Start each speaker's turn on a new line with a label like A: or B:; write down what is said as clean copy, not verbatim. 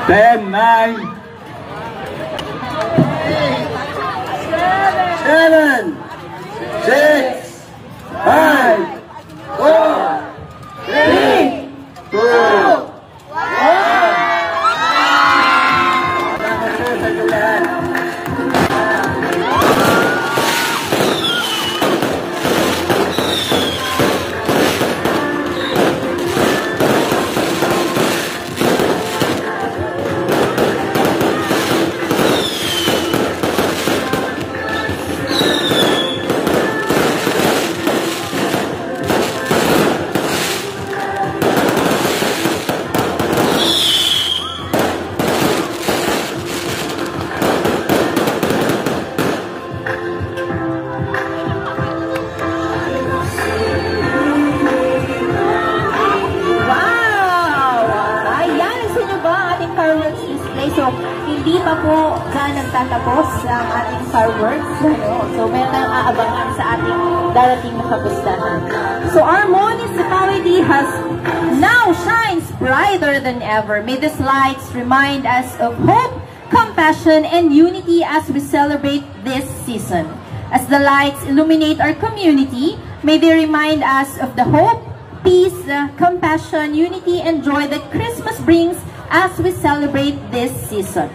A: 10, 9, 7, 6, 5, 4, 3, 2,
B: So, hindi pa po dyan nagtatapos ang ating fireworks. So, meron tayong aabangan sa ating darating na kapustahan. So, our municipality has now shines brighter than ever. May these lights remind us of hope, compassion, and unity as we celebrate this season. As the lights illuminate our community, may they remind us of the hope, peace, compassion, unity, and joy that Christmas brings as we celebrate this season.